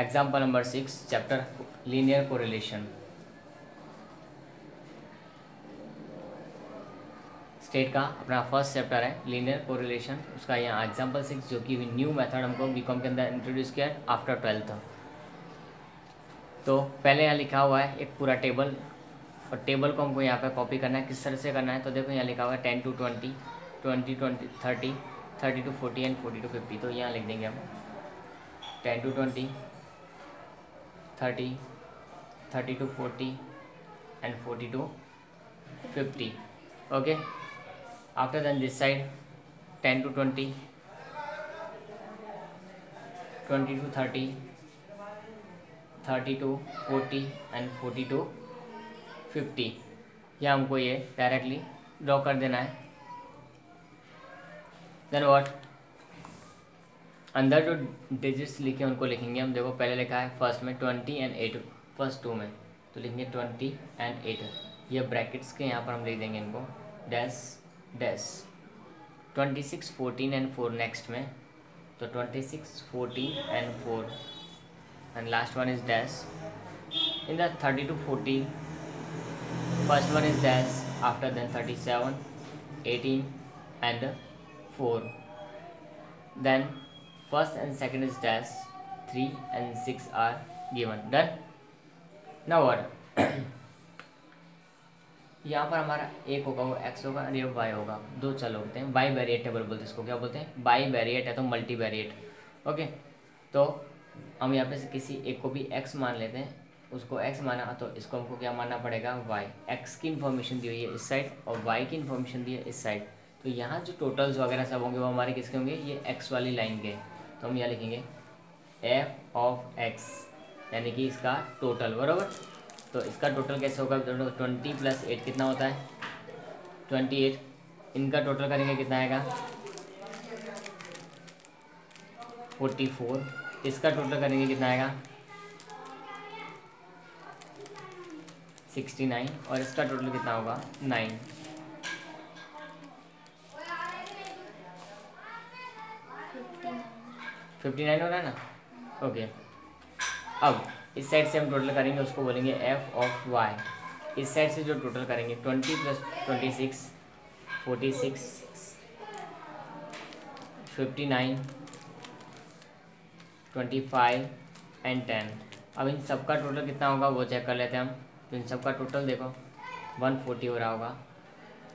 Example number 6 chapter linear correlation. State का अपना first chapter है लीनियर कोरिलेशन, उसका यहाँ एग्जाम्पल 6 जो कि न्यू मेथड हमको बीकॉम के अंदर इंट्रोड्यूस किया है आफ्टर 12th। तो पहले यहाँ लिखा हुआ है एक पूरा टेबल, और टेबल को हमको यहाँ पे कॉपी करना है। किस तरह से करना है तो देखो यहाँ लिखा हुआ है 10 to 20, 20 to 30, 30 to 40 and 40 to 50। तो यहाँ लिख देंगे हम 10 to 20, 30, 30 to 40 and 40 to 50। Okay, after then this side 10 to 20, 20 to 30, 30 to 40 and 40 to 50। या हमको ये डायरेक्टली ड्रॉ कर देना है। देन व्हाट, अंदर जो डिजिट्स लिखे उनको लिखेंगे हम। देखो पहले लिखा है फर्स्ट में 20 एंड 8, फर्स्ट 2 में तो लिखेंगे 20 एंड 8। ये ब्रैकेट्स के यहाँ पर हम लिख देंगे इनको डैश डैश। 26, 14 एंड 4 नेक्स्ट में तो 26, 14 and 4 and last one is dash. In the 30 to 40 first one is dash, after then 37, 18 and 4, then first and second is dash, 3 and 6 are given। done। now what यहाँ पर हमारा एक होगा वो x होगा और ये y होगा, दो चल होते हैं। बाई वेरिएटेबल बोलते हैं इसको, क्या बोलते हैं? बाई वेरिएट है तो मल्टी वेरिएट। ओके, तो हम यहाँ पे से किसी एक को भी x मान लेते हैं, उसको x माना तो इसको हमको क्या मानना पड़ेगा y। x की इन्फॉर्मेशन दी हुई है इस साइड और y की इन्फॉर्मेशन दी है इस साइड। तो यहाँ जो टोटल्स वगैरह सब होंगे वो हमारे किसके होंगे? ये x वाली लाइन के। तो हम यहाँ लिखेंगे f ऑफ x, यानी कि इसका टोटल, बराबर। तो इसका टोटल कैसे होगा? 20 + 8 कितना होता है? 28। इनका टोटल करेंगे कितना आएगा? 44। इसका टोटल करेंगे कितना आएगा? 69। और इसका टोटल कितना होगा? 9। फिफ्टी 59 हो रहा है ना? ओके, अब इस साइड से हम टोटल करेंगे, उसको बोलेंगे f ऑफ y। इस साइड से जो टोटल करेंगे 20 + 26, 46, 59, 25 एंड 10। अब इन सबका टोटल कितना होगा वो चेक कर लेते हैं हम। तो इन सबका टोटल देखो 140 हो रहा होगा,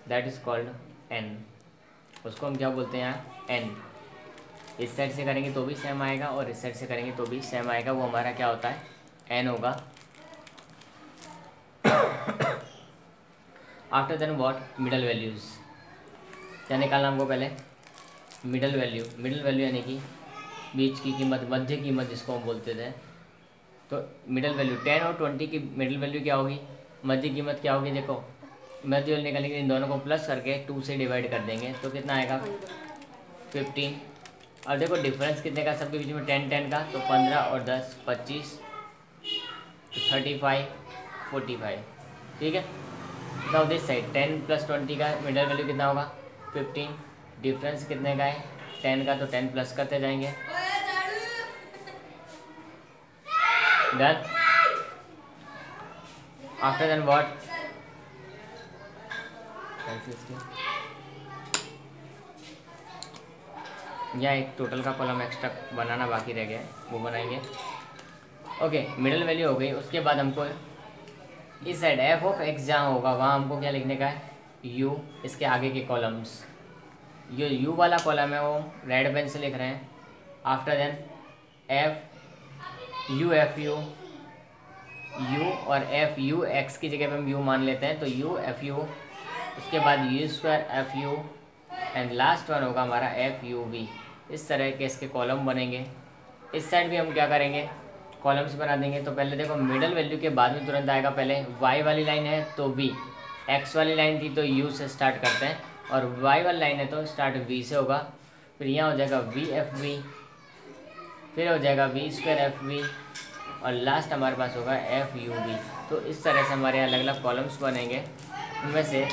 दैट इज़ कॉल्ड n। उसको हम क्या बोलते हैं यहाँ? n। इस साइड से करेंगे तो भी सेम आएगा और इस साइड से करेंगे तो भी सेम आएगा, वो हमारा क्या होता है? n होगा। After then what, middle values क्या निकालना हमको? पहले मिडल वैल्यू। मिडल वैल्यू यानी कि बीच की कीमत, मध्य कीमत जिसको हम बोलते थे। तो मिडल वैल्यू 10 और 20 की मिडल वैल्यू क्या होगी? मध्य कीमत क्या होगी? देखो मध्य वैल्यू निकालने के लिए इन दोनों को प्लस करके 2 से डिवाइड कर देंगे तो कितना आएगा? 15। और देखो डिफरेंस कितने का सबके बीच में? 10 10 का, तो 15 और 10 25, तो 35, 45। ठीक है। नाउ दिस साइड 10 + 20 का मिडल वैल्यू कितना होगा? 15। डिफरेंस कितने का है? 10 का, तो 10 प्लस करते जाएंगे। डन। आफ्टर देन व्हाट, या एक टोटल का कॉलम एक्स्ट्रा बनाना बाकी रह गया है, वो बनाएंगे। ओके, मिडल वैल्यू हो गई। उसके बाद हमको इस साइड f ऑफ x जहाँ होगा वहाँ हमको क्या लिखने का है? u। इसके आगे के कॉलम्स, जो u वाला कॉलम है वो रेड पेन से लिख रहे हैं। After then f u f u, u और f u x की जगह पे हम u मान लेते हैं तो u f u। उसके बाद u² f u and last one होगा हमारा f u v। इस तरह के इसके कॉलम बनेंगे। इस साइड भी हम क्या करेंगे? कॉलम्स बना देंगे। तो पहले देखो मिडल वैल्यू के बाद में तुरंत आएगा, पहले y वाली लाइन है तो v, x वाली लाइन थी तो u से स्टार्ट करते हैं, और y वाली लाइन है तो स्टार्ट v से होगा। फिर यहाँ हो जाएगा v f v, फिर हो जाएगा v² f v, और लास्ट हमारे पास होगा f u v। तो इस तरह से हमारे अलग अलग कॉलम्स बनेंगे। उनमें से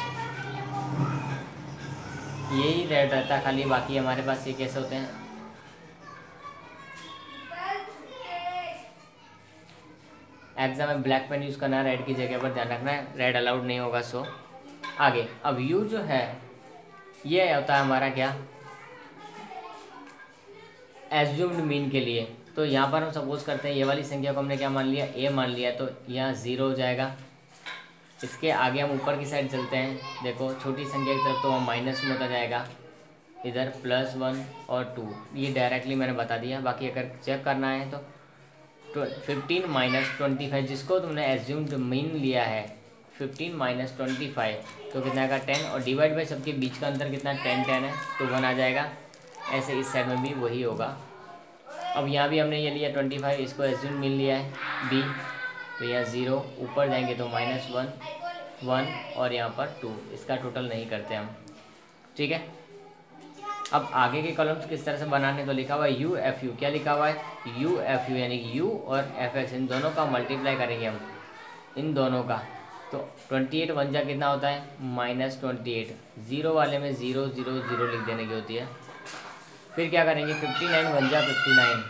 यही रेड रहता है खाली, बाकी हमारे पास ये कैसे होते हैं? एग्जाम में ब्लैक पेन यूज़ करना है, रेड की जगह पर ध्यान रखना है, रेड अलाउड नहीं होगा। सो आगे अब u जो है ये होता है हमारा क्या, एज्यूम्ड मीन के लिए। तो यहाँ पर हम सपोज करते हैं ये वाली संख्या को हमने क्या मान लिया, a मान लिया, तो यहाँ 0 हो जाएगा। इसके आगे हम ऊपर की साइड चलते हैं, देखो छोटी संख्या की तरफ तो वहाँ माइनस में होता जाएगा, इधर +1 और 2, ये डायरेक्टली मैंने बता दिया। बाकी अगर चेक करना है तो 15 - 25 जिसको तुमने एज्यूम्ड मीन लिया है, 15 - 25 तो कितना आएगा 10, और डिवाइड बाई सबके बीच का अंतर कितना 10 है तो 1 आ जाएगा। ऐसे इस साइड में भी वही होगा। अब यहाँ भी हमने ये लिया 25, इसको एज्यूम मीन लिया है b, तो यहाँ 0, ऊपर जाएंगे तो -1 1 और यहाँ पर 2, इसका टोटल नहीं करते हम, ठीक है। अब आगे के कॉलम्स किस तरह से बनाने, तो लिखा हुआ है UFU, क्या लिखा हुआ है UFU, यानी कि u और fx इन दोनों का मल्टीप्लाई करेंगे हम, इन दोनों का। तो 28 1 जा कितना होता है -28, 0 वाले में 0 0 0 लिख देने की होती है। फिर क्या करेंगे 59 1 जा 59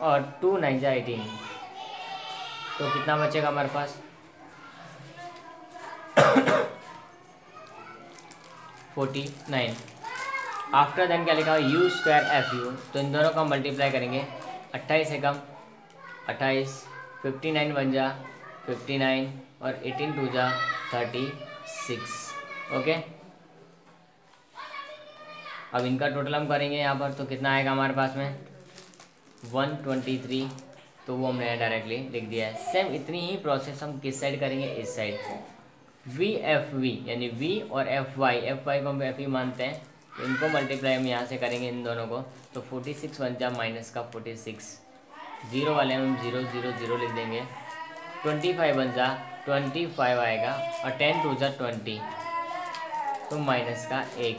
और 2 9 जा 18, तो कितना बचेगा हमारे पास 49। आफ्टर देन क्या लिखा हुआ U² FU, तो इन दोनों का मल्टीप्लाई करेंगे, 28 एकम 28, 59 1 जा 59 और 18 2 जा 36, ओके। अब इनका टोटल हम करेंगे यहाँ पर, तो कितना आएगा हमारे पास में 123, तो वो हमने डायरेक्टली लिख दिया है। सेम इतनी ही प्रोसेस हम किस साइड करेंगे, इस साइड VFV, यानी V और FY को हम FE मानते हैं, तो इनको मल्टीप्लाई हम यहाँ से करेंगे इन दोनों को, तो 46 1 जा -46, 0 वाले हम 0 0 0 लिख देंगे, 25 1 जा 25 आएगा और 10 2 जा 20, तो -1।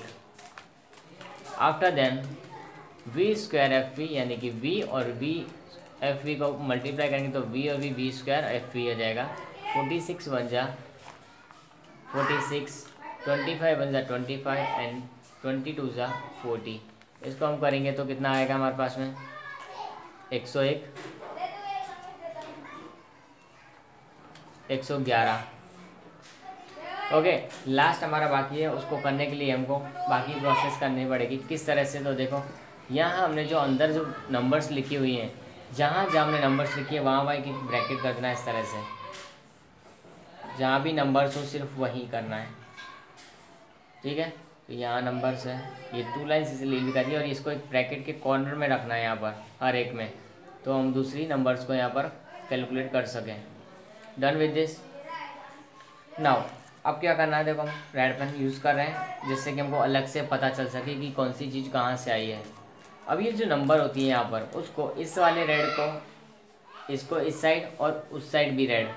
आफ्टर देन V² FV, यानी कि V और FV को मल्टीप्लाई करेंगे तो V और V V² FV हो जाएगा, 46 1 जा 46, 25 1 जा 25 एंड 22 जा 40, इसको हम करेंगे तो कितना आएगा हमारे पास में 101 111, ओके। लास्ट हमारा बाकी है, उसको करने के लिए हमको बाकी प्रोसेस करनी पड़ेगी। किस तरह से, तो देखो यहाँ हमने जो अंदर जो नंबर्स लिखी हुई हैं, जहाँ जहाँ हमने नंबर्स लिखी है वहाँ वहाँ एक ब्रैकेट कर देना है इस तरह से, जहाँ भी नंबर्स हो सिर्फ वही करना है, ठीक है। तो यहाँ नंबर्स है, ये 2 लाइन्स इसे लीव कर दी और इसको एक ब्रैकेट के कॉर्नर में रखना है यहाँ पर हर एक में, तो हम दूसरी नंबर्स को यहाँ पर कैलकुलेट कर सकें। Done with this. नाउ अब क्या करना है, देखो हम रेड पेन यूज़ कर रहे हैं जिससे कि हमको अलग से पता चल सके कि कौन सी चीज़ कहाँ से आई है। अब ये जो नंबर होती है यहाँ पर, उसको इस वाले रेड को, इसको इस साइड और उस साइड भी रेड,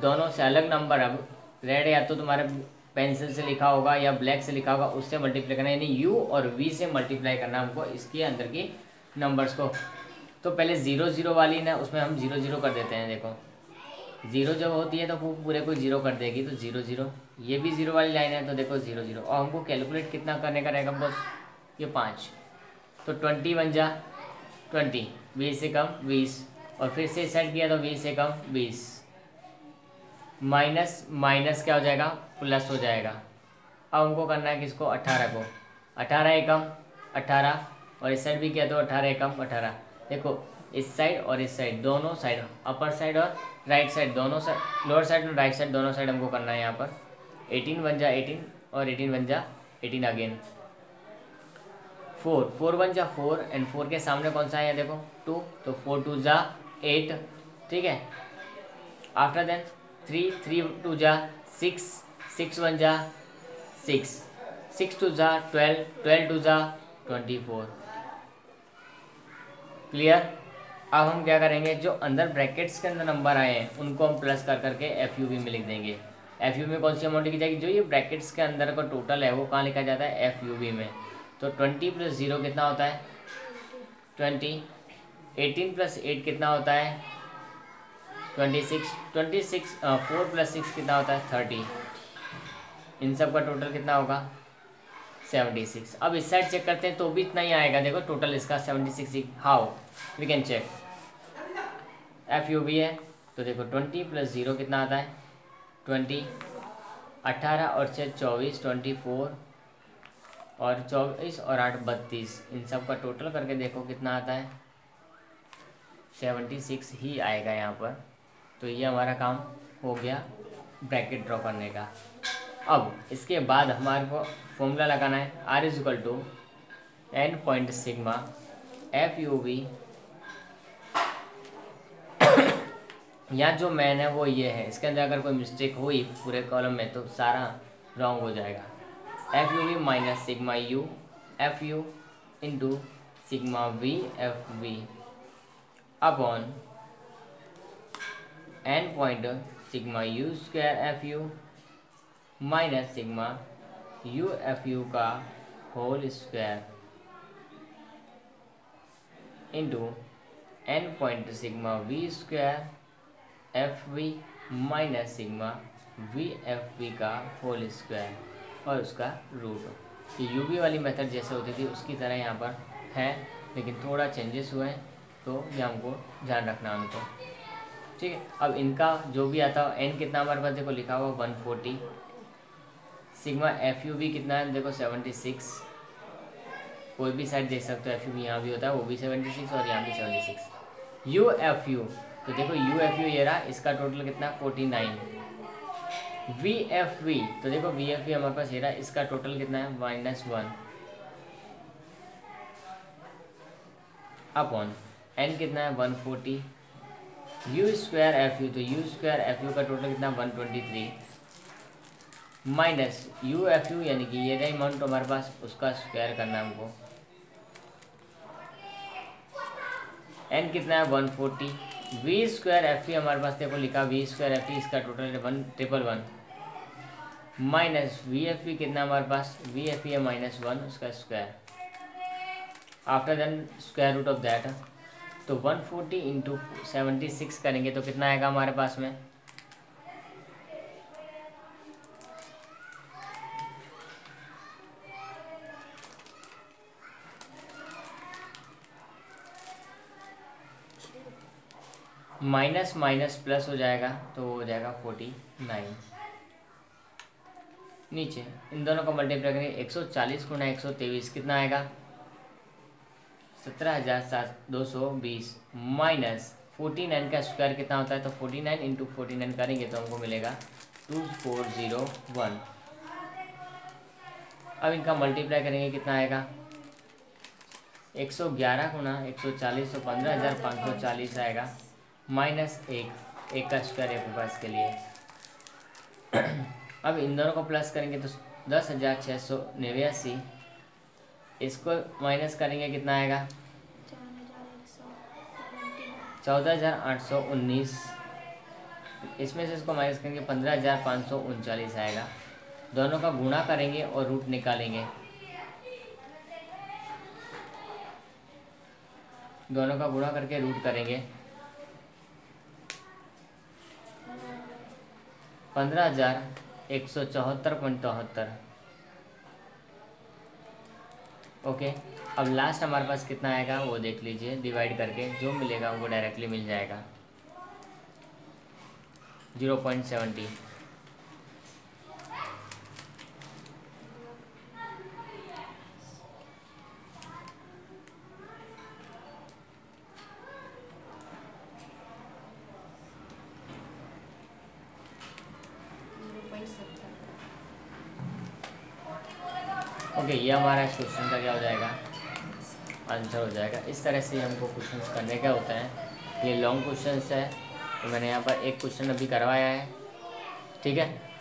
दोनों से अलग नंबर। अब रेड या तो तुम्हारे पेंसिल से लिखा होगा या ब्लैक से लिखा होगा, उससे मल्टीप्लाई करना है, यानी U और V से मल्टीप्लाई करना हमको इसके अंदर की नंबर्स को। तो पहले 0 0 वाली ना, उसमें हम 0 0 कर देते हैं। देखो 0 जब होती है तो वो पूरे को 0 कर देगी, तो 0 0, ये भी 0 वाली लाइन है तो देखो 0 0, और हमको कैलकुलेट कितना करने का रहेगा बस ये 5, तो 20 1 जा 20, 20 से कम 20, और फिर से सेट किया तो 20 से कम 20, माइनस माइनस क्या हो जाएगा, प्लस हो जाएगा। अब हमको करना है किसको, 18 को, 18 एकम 18, और इस साइड भी किया तो 18 एकम 18। देखो इस साइड और इस साइड, दोनों साइड, अपर साइड और राइट साइड दोनों साइड, लोअर साइड और राइट साइड दोनों साइड हमको करना है यहाँ पर। 18 1 जा 18 और 18 1 जा 18 अगेन। 4 4 1 जा 4 एंड 4 के सामने कौन सा है, देखो 2, तो 4 2 जा 8, ठीक है। आफ्टर देन 3 3 2 जा 6 6 1 जा 6 6 2 जा 12 12 2 जा 24, क्लियर। अब हम क्या करेंगे, जो अंदर ब्रैकेट्स के अंदर नंबर आए हैं उनको हम प्लस कर करके FUV में लिख देंगे। FUV में कौन सी अमाउंट लिखी जाएगी, जो ये ब्रैकेट्स के अंदर का टोटल है वो कहाँ लिखा जाता है, FUV में। तो 20 + 0 कितना होता है 20, 18 + 8 कितना होता है 26, 26 4 + 6 कितना होता है 30, इन सब का टोटल कितना होगा 76। अब इस साइड चेक करते हैं तो भी इतना ही आएगा, देखो टोटल इसका 76। How we can check, FUV है तो देखो 20 + 0 कितना आता है 20, 18 और 6 24, 24 और 24 और 8 32, इन सब का टोटल करके देखो कितना आता है 76 ही आएगा यहाँ पर। तो ये हमारा काम हो गया ब्रैकेट ड्रॉ करने का। अब इसके बाद हमारे को फॉर्मूला लगाना है R = n point sigma FUV, यहाँ जो मैन है वो ये है, इसके अंदर अगर कोई मिस्टेक हुई पूरे कॉलम में तो सारा रॉन्ग हो जाएगा। FUV minus sigma U FU into sigma V FV upon n point sigma U² FU minus sigma U FU का whole square into n point sigma V² FV minus sigma V FV का whole square और उसका root. ये UV वाली method जैसे होती थी उसकी तरह यहाँ पर है, लेकिन थोड़ा चेंजेस हुए हैं, तो ये हमको ध्यान रखना है उनको। ठीक है, अब इनका जो भी आता हो n कितना हमारे पास देखो लिखा हुआ 140, सिग्मा FUV कितना है देखो 76, कोई भी साइड देख सकते हो FUV यहाँ भी होता है, वो भी 76 और यहाँ भी 76। UFU तो देखो UFU ये रहा, इसका टोटल कितना 49। VFV तो देखो VFV हमारे पास ये रहा, इसका टोटल कितना है -1 अपॉन n कितना है 140। U² FU तो U² FU का टोटल कितना 123 माइनस UFU यानी कि ये रहा अमाउंट हमारे पास, उसका स्क्वायर करना है हमको। n कितना है 140, V² FE हमारे पास देखो लिखा V² FE, इसका टोटल है 111 माइनस VFE कितना हमारे पास VFE है -1, उसका square. After then square root of that, तो 140 इंटू 76 करेंगे तो कितना आएगा हमारे पास में माइनस माइनस प्लस हो जाएगा, तो हो जाएगा 49। नीचे इन दोनों को मल्टीप्लाई करेंगे 140 गुणा 123 कितना आएगा 17,220 माइनस 49 का स्क्वायर कितना होता है, तो 49 इंटू 49 करेंगे तो हमको मिलेगा 2401। अब इनका मल्टीप्लाई करेंगे कितना आएगा 111 गुणा 140 तो 15,540 आएगा माइनस एक का स्क्वायर है आपके पास के लिए। अब इन दोनों को प्लस करेंगे तो 10,689, इसको माइनस करेंगे कितना आएगा 14,819, इसमें से इसको माइनस करेंगे 15,539 आएगा। दोनों का गुणा करेंगे और रूट निकालेंगे, दोनों का गुणा करके रूट करेंगे 15,174.73। ओके, अब लास्ट हमारे पास कितना आएगा वो देख लीजिए, डिवाइड करके जो मिलेगा वो डायरेक्टली मिल जाएगा 0.70। ओके, ये हमारा इस क्वेश्चन का क्या हो जाएगा आंसर हो जाएगा। इस तरह से हमको क्वेश्चंस करने का होता है। ये लॉन्ग क्वेश्चंस है, तो मैंने यहाँ पर एक क्वेश्चन अभी करवाया है, ठीक है।